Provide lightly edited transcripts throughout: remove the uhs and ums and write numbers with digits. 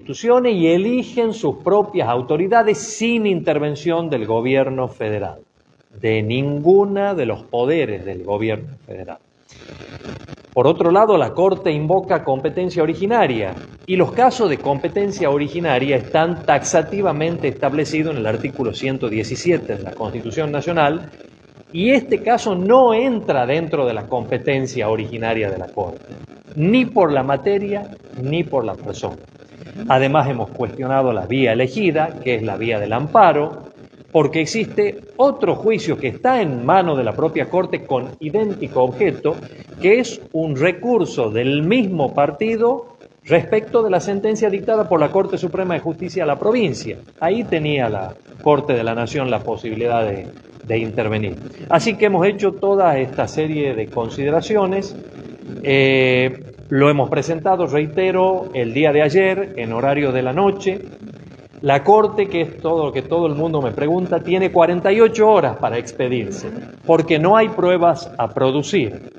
instituciones y eligen sus propias autoridades sin intervención del gobierno federal, de ninguna de los poderes del gobierno federal. Por otro lado, la Corte invoca competencia originaria y los casos de competencia originaria están taxativamente establecidos en el artículo 117 de la Constitución Nacional y este caso no entra dentro de la competencia originaria de la Corte, ni por la materia ni por la persona. Además, hemos cuestionado la vía elegida, que es la vía del amparo, porque existe otro juicio que está en manos de la propia Corte con idéntico objeto, que es un recurso del mismo partido respecto de la sentencia dictada por la Corte Suprema de Justicia de la provincia. Ahí tenía la Corte de la Nación la posibilidad de intervenir. Así que hemos hecho toda esta serie de consideraciones. Lo hemos presentado, reitero, el día de ayer en horario de la noche. La Corte, que es todo lo que todo el mundo me pregunta, tiene 48 horas para expedirse, porque no hay pruebas a producir.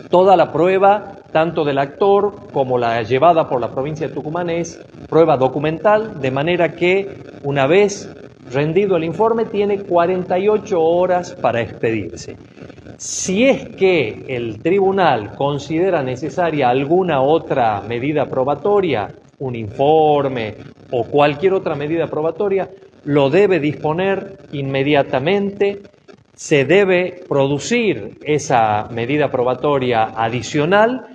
Toda la prueba, tanto del actor como la llevada por la provincia de Tucumán, es prueba documental, de manera que una vez rendido el informe tiene 48 horas para expedirse. Si es que el tribunal considera necesaria alguna otra medida probatoria, un informe o cualquier otra medida probatoria, lo debe disponer inmediatamente, se debe producir esa medida probatoria adicional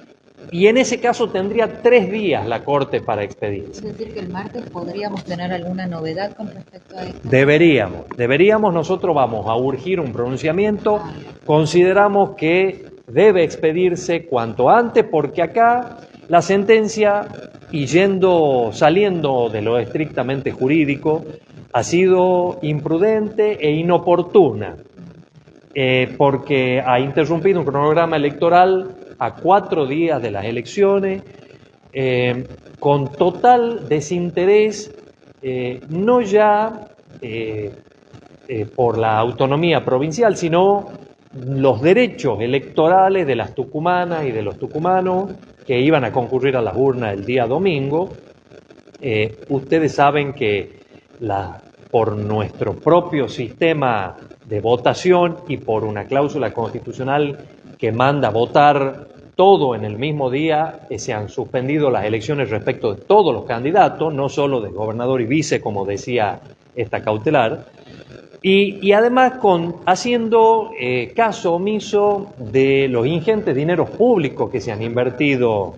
y en ese caso tendría 3 días la Corte para expedirse. Es decir, que el martes podríamos tener alguna novedad con respecto a esto. Deberíamos, nosotros vamos a urgir un pronunciamiento, consideramos que debe expedirse cuanto antes porque acá la sentencia, y saliendo de lo estrictamente jurídico, ha sido imprudente e inoportuna, porque ha interrumpido un cronograma electoral a 4 días de las elecciones, con total desinterés, no ya por la autonomía provincial, sino los derechos electorales de las tucumanas y de los tucumanos que iban a concurrir a las urnas el día domingo. Ustedes saben que por nuestro propio sistema de votación y por una cláusula constitucional que manda votar todo en el mismo día, se han suspendido las elecciones respecto de todos los candidatos, no solo de gobernador y vice, como decía esta cautelar, y además haciendo caso omiso de los ingentes dineros públicos que se han invertido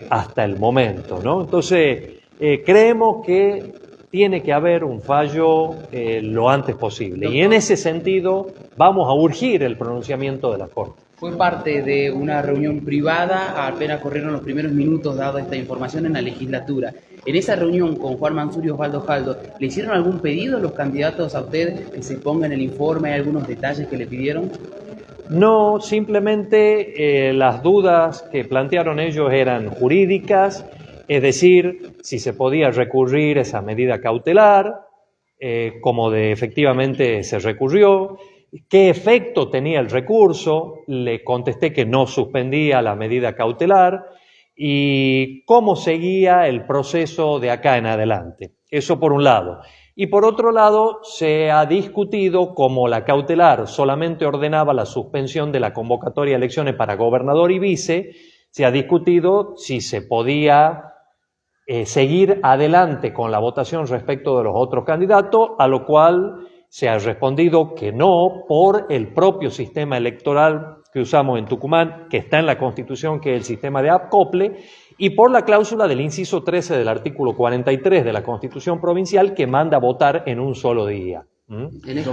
hasta el momento, ¿no? Entonces, creemos que tiene que haber un fallo lo antes posible. Y en ese sentido vamos a urgir el pronunciamiento de la Corte. Fue parte de una reunión privada, apenas corrieron los primeros minutos dada esta información en la legislatura. En esa reunión con Juan Mansur y Osvaldo Jaldo, ¿le hicieron algún pedido a los candidatos a usted que se ponga en el informe? ¿Hay algunos detalles que le pidieron? No, simplemente las dudas que plantearon ellos eran jurídicas, es decir, si se podía recurrir esa medida cautelar, como efectivamente se recurrió, qué efecto tenía el recurso, le contesté que no suspendía la medida cautelar y cómo seguía el proceso de acá en adelante. Eso por un lado. Y por otro lado, se ha discutido como la cautelar solamente ordenaba la suspensión de la convocatoria de elecciones para gobernador y vice, se ha discutido si se podía seguir adelante con la votación respecto de los otros candidatos, a lo cual se ha respondido que no por el propio sistema electoral que usamos en Tucumán, que está en la Constitución, que es el sistema de acople, y por la cláusula del inciso 13 del artículo 43 de la Constitución provincial que manda votar en un solo día.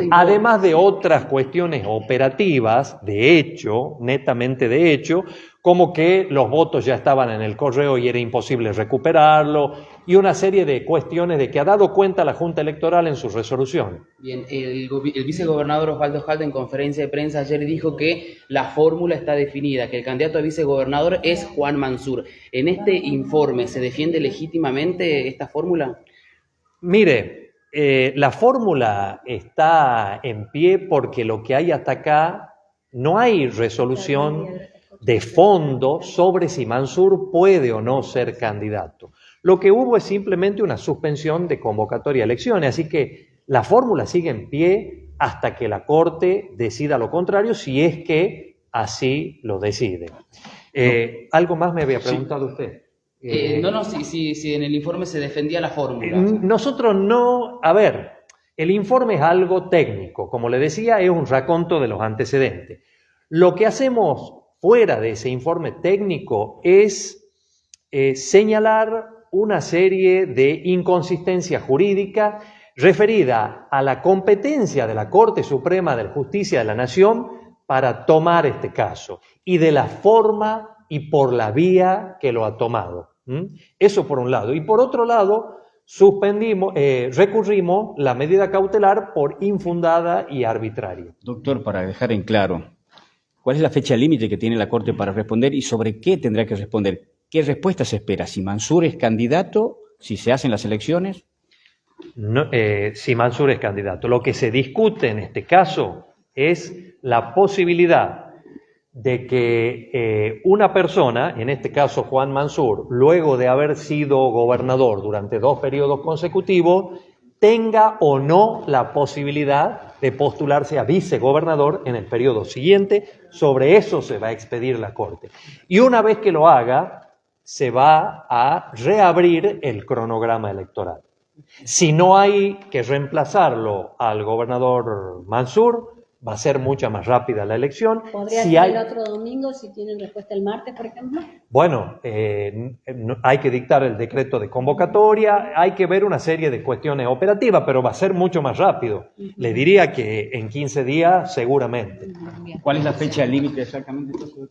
Además de otras cuestiones operativas, de hecho, netamente de hecho, como que los votos ya estaban en el correo y era imposible recuperarlo, y una serie de cuestiones de que ha dado cuenta la Junta Electoral en su resolución. Bien, el vicegobernador Osvaldo Jaldo en conferencia de prensa ayer dijo que la fórmula está definida, que el candidato a vicegobernador es Juan Mansur. ¿En este informe se defiende legítimamente esta fórmula? Mire, la fórmula está en pie porque lo que hay hasta acá no hay resolución de fondo sobre si Mansur puede o no ser candidato. Lo que hubo es simplemente una suspensión de convocatoria a elecciones, así que la fórmula sigue en pie hasta que la Corte decida lo contrario, si es que así lo decide. ¿Algo más me había preguntado usted? Si en el informe se defendía la fórmula. Nosotros no, a ver, el informe es algo técnico, como le decía, es un raconto de los antecedentes. Lo que hacemos fuera de ese informe técnico es señalar una serie de inconsistencias jurídicas referida a la competencia de la Corte Suprema de Justicia de la Nación para tomar este caso y de la forma y por la vía que lo ha tomado. Eso por un lado. Y por otro lado, recurrimos la medida cautelar por infundada y arbitraria. Doctor, para dejar en claro, ¿cuál es la fecha límite que tiene la Corte para responder y sobre qué tendrá que responder? ¿Qué respuesta se espera? ¿Si Mansur es candidato? ¿Si se hacen las elecciones? No, si Mansur es candidato. Lo que se discute en este caso es la posibilidad de que una persona, en este caso Juan Mansur, luego de haber sido gobernador durante 2 periodos consecutivos, tenga o no la posibilidad de postularse a vicegobernador en el periodo siguiente. Sobre eso se va a expedir la Corte. Y una vez que lo haga, se va a reabrir el cronograma electoral. Si no hay que reemplazarlo al gobernador Mansur, va a ser mucho más rápida la elección. ¿Podría ser el otro domingo si tienen respuesta el martes, por ejemplo? Bueno, hay que dictar el decreto de convocatoria, hay que ver una serie de cuestiones operativas, pero va a ser mucho más rápido. Le diría que en 15 días seguramente. ¿Cuál es la fecha límite exactamente, doctor?